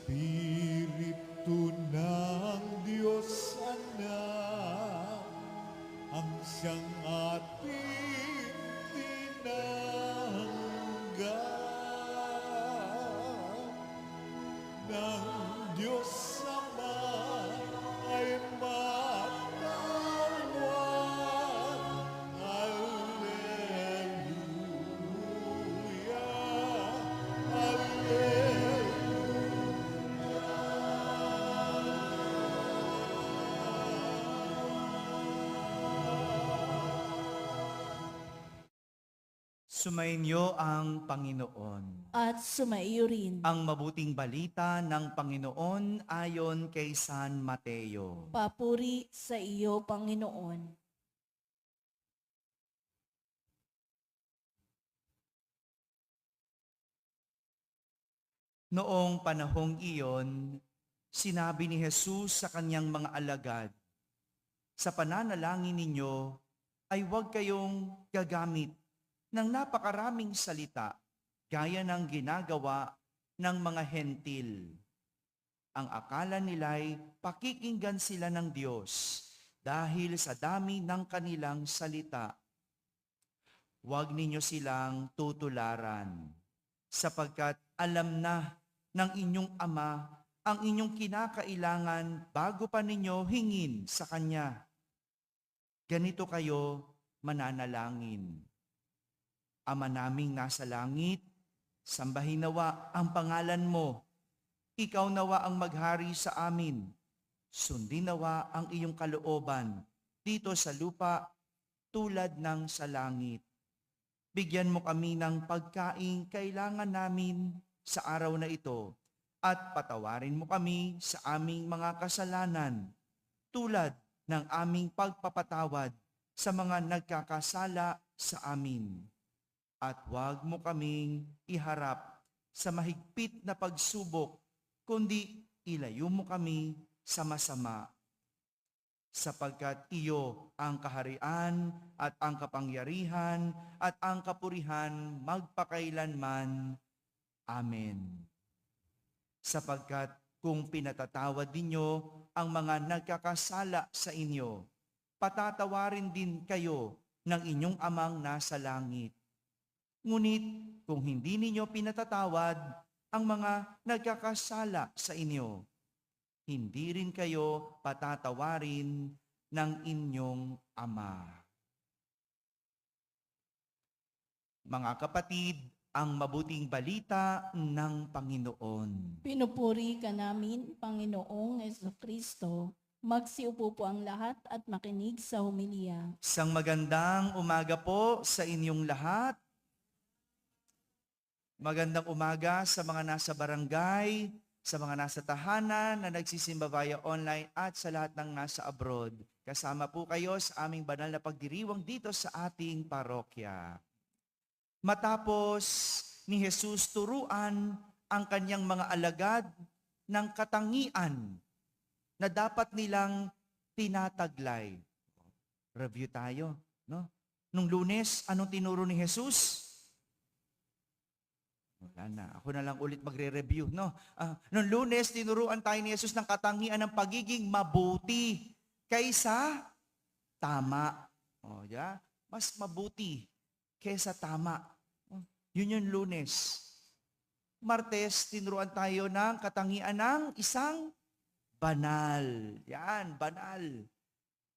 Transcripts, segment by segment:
Espiritu ng Diyos Anak, ang siyang ating tinanggap ng Diyos Ama ay matawad. Alleluia, Sumainyo ang Panginoon. At sumaiyo rin. Ang mabuting balita ng Panginoon ayon kay San Mateo. Papuri sa iyo, Panginoon. Noong panahong iyon, sinabi ni Jesus sa kanyang mga alagad, "Sa pananalangin ninyo ay huwag kayong gagamit ng napakaraming salita gaya ng ginagawa ng mga hentil. Ang akala nila'y pakikinggan sila ng Diyos dahil sa dami ng kanilang salita. Huwag ninyo silang tutularan, sapagkat alam na ng inyong Ama ang inyong kinakailangan bago pa ninyo hingin sa Kanya. Ganito kayo mananalangin. Ama naming nasa langit, sambahin nawa ang pangalan mo. Ikaw nawa ang maghari sa amin. Sundin nawa ang iyong kalooban dito sa lupa tulad ng sa langit. Bigyan mo kami ng pagkaing kailangan namin sa araw na ito at patawarin mo kami sa aming mga kasalanan tulad ng aming pagpapatawad sa mga nagkakasala sa amin. At huwag mo kaming iharap sa mahigpit na pagsubok, kundi ilayo mo kami sa masama. Sapagkat iyo ang kaharian at ang kapangyarihan at ang kapurihan magpakailanman. Amen. Sapagkat kung pinatatawad ninyo ang mga nagkakasala sa inyo, patatawarin din kayo ng inyong Amang nasa langit. Ngunit kung hindi ninyo pinatatawad ang mga nagkakasala sa inyo, hindi rin kayo patatawarin ng inyong Ama. Mga kapatid, ang mabuting balita ng Panginoon. Pinupuri ka namin, Panginoong Jesucristo. Magsiupo po ang lahat at makinig sa homilya. Isang magandang umaga po sa inyong lahat. Magandang umaga sa mga nasa barangay, sa mga nasa tahanan na nagsisimba via online at sa lahat ng nasa abroad. Kasama po kayo sa aming banal na pagdiriwang dito sa ating parokya. Matapos ni Jesus turuan ang kanyang mga alagad ng katangian na dapat nilang tinataglay. Review tayo, no? Nung Lunes, anong tinuro ni Jesus? Wala na. Ako na lang ulit magre-review, no? Nung Lunes, tinuruan tayo ni Jesus ng katangian ng pagiging mabuti kaysa tama. Yeah? Mas mabuti kaysa tama. Yun yung Lunes. Martes, tinuruan tayo ng katangian ng isang banal. Yan, banal.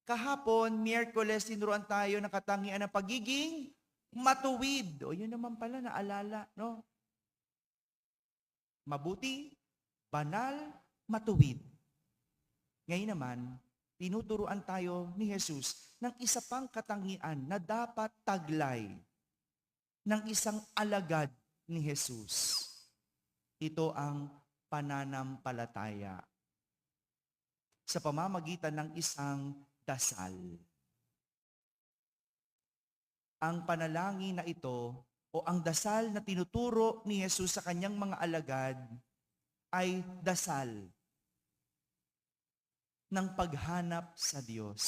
Kahapon, Miyerkules, tinuruan tayo ng katangian ng pagiging matuwid. O yun naman pala, naalala, no? Mabuti, banal, matuwid. Ngayon naman, tinuturuan tayo ni Jesus ng isa pang katangian na dapat taglay ng isang alagad ni Jesus. Ito ang pananampalataya sa pamamagitan ng isang dasal. Ang panalangin na ito o ang dasal na tinuturo ni Jesus sa kanyang mga alagad ay dasal ng paghanap sa Diyos.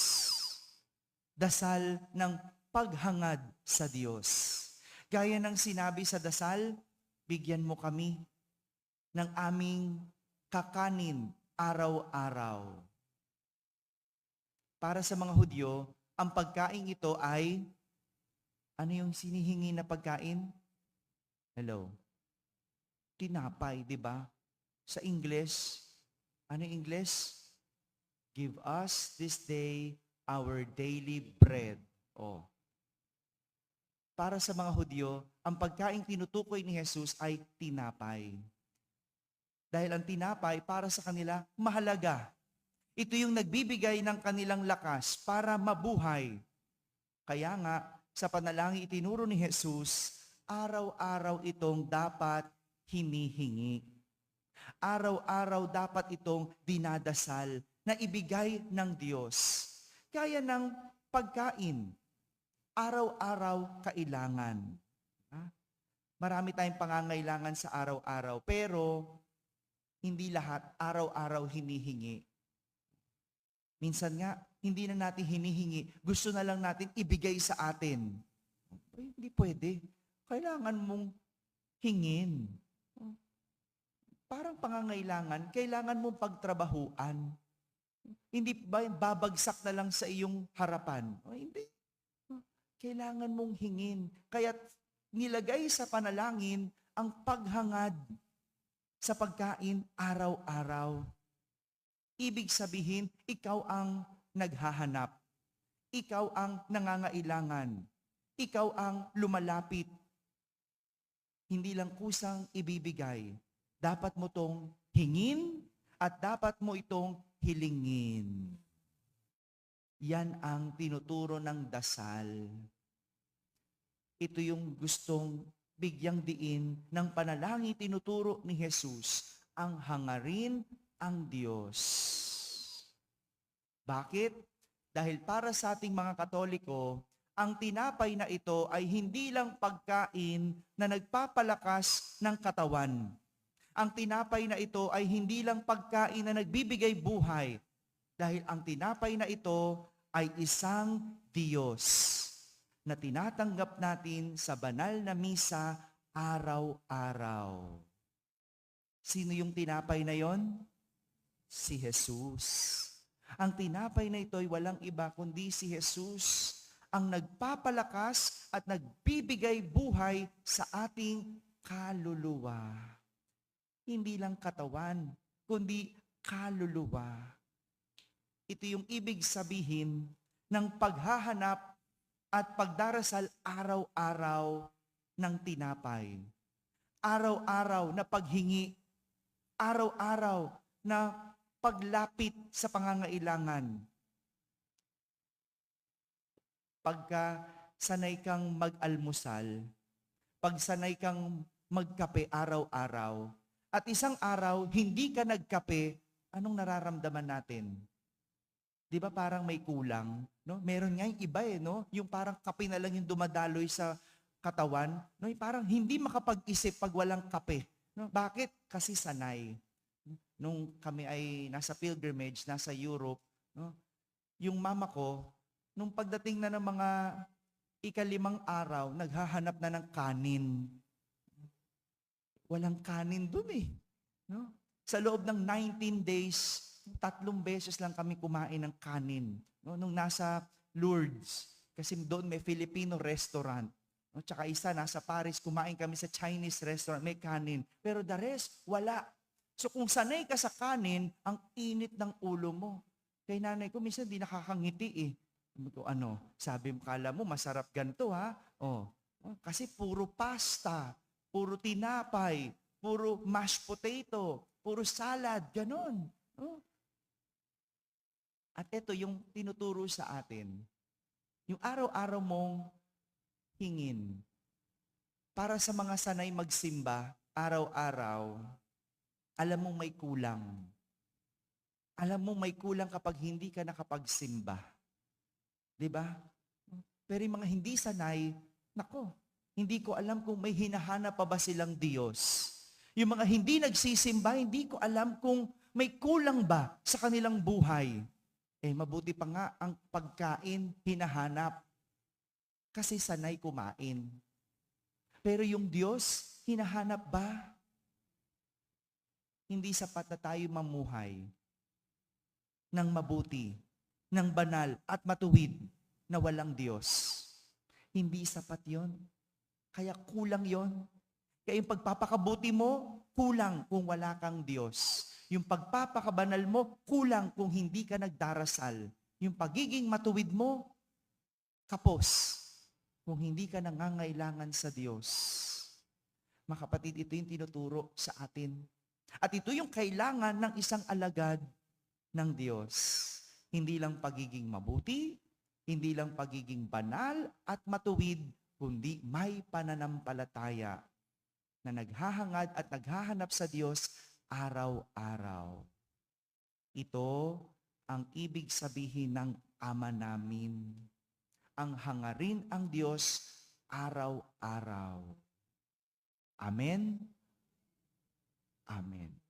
Dasal ng paghangad sa Diyos. Gaya ng sinabi sa dasal, bigyan mo kami ng aming kakanin araw-araw. Para sa mga Hudyo, ang pagkain ito ay, ano yung sinihingi na pagkain? Hello? Tinapay, di ba? Sa English, ano yung English? Give us this day our daily bread. Oh. Para sa mga Hudyo, ang pagkain tinutukoy ni Jesus ay tinapay. Dahil ang tinapay para sa kanila mahalaga. Ito yung nagbibigay ng kanilang lakas para mabuhay. Kaya nga, sa panalangin itinuro ni Jesus, araw-araw itong dapat hinihingi. Araw-araw dapat itong dinadasal na ibigay ng Diyos. Kaya ng pagkain, araw-araw kailangan. Marami tayong pangangailangan sa araw-araw, pero hindi lahat araw-araw hinihingi. Minsan nga, hindi na natin hinihingi. Gusto na lang natin ibigay sa atin. Ay, hindi pwede. Kailangan mong hingin. Parang pangangailangan, kailangan mong pagtrabahuan. Hindi ba babagsak na lang sa iyong harapan? Ay, hindi. Kailangan mong hingin. Kaya nilagay sa panalangin ang paghangad sa pagkain araw-araw. Ibig sabihin, ikaw ang naghahanap. Ikaw ang nangangailangan. Ikaw ang lumalapit. Hindi lang kusang ibibigay. Dapat mo itong hingin at dapat mo itong hilingin. Yan ang tinuturo ng dasal. Ito yung gustong bigyang diin ng panalangin tinuturo ni Jesus, ang hangarin ang Diyos. Bakit? Dahil para sa ating mga Katoliko, ang tinapay na ito ay hindi lang pagkain na nagpapalakas ng katawan. Ang tinapay na ito ay hindi lang pagkain na nagbibigay buhay. Dahil ang tinapay na ito ay isang Diyos na tinatanggap natin sa banal na misa araw-araw. Sino yung tinapay na yon? Si Jesus. Ang tinapay na ito ay walang iba kundi si Jesus, ang nagpapalakas at nagbibigay buhay sa ating kaluluwa. Hindi lang katawan, kundi kaluluwa. Ito yung ibig sabihin ng paghahanap at pagdarasal araw-araw ng tinapay. Araw-araw na paghingi, araw-araw na paglapit sa pangangailangan. Pagka sanay kang mag-almusal, pag sanay kang magkape araw-araw, at isang araw hindi ka nagkape, anong nararamdaman natin? Di ba parang may kulang? No? Meron nga yung iba no? Yung parang kape na lang yung dumadaloy sa katawan. No? Yung parang hindi makapag-isip pag walang kape. No? Bakit? Kasi sanay. Nung kami ay nasa pilgrimage, nasa Europe, no? Yung mama ko, nung pagdating na ng mga ika-5 araw, naghahanap na ng kanin. Walang kanin dun no? Sa loob ng 19 days, 3 beses lang kami kumain ng kanin. No? Nung nasa Lourdes, kasi doon may Filipino restaurant. No? Tsaka isa, nasa Paris, kumain kami sa Chinese restaurant, may kanin. Pero the rest, wala. So kung sanay ka sa kanin, ang init ng ulo mo. Kay nanay ko, minsan di nakakangiti sabi mo, kala mo, masarap ganito ha? Kasi puro pasta, puro tinapay, puro mashed potato, puro salad, ganon. At ito yung tinuturo sa atin. Yung araw-araw mong hingin. Para sa mga sanay magsimba, araw-araw, alam mong may kulang. Alam mong may kulang kapag hindi ka nakapagsimba. Diba? Pero yung mga hindi sanay, hindi ko alam kung may hinahanap pa ba silang Diyos. Yung mga hindi nagsisimba, hindi ko alam kung may kulang ba sa kanilang buhay. Mabuti pa nga ang pagkain hinahanap. Kasi sanay kumain. Pero yung Diyos, hinahanap ba? hindi sapat na tayo mamuhay ng mabuti, ng banal at matuwid na walang Diyos. Hindi sapat yon. Kaya kulang yon. Kaya yung pagpapakabuti mo, kulang kung wala kang Diyos. Yung pagpapakabanal mo, kulang kung hindi ka nagdarasal. Yung pagiging matuwid mo, kapos kung hindi ka nangangailangan sa Diyos. Mga kapatid, ito yung tinuturo sa atin. At ito yung kailangan ng isang alagad ng Diyos. Hindi lang pagiging mabuti, hindi lang pagiging banal at matuwid, kundi may pananampalataya na naghahangad at naghahanap sa Diyos araw-araw. Ito ang ibig sabihin ng Ama namin. Ang hangarin ang Diyos araw-araw. Amen? Amen.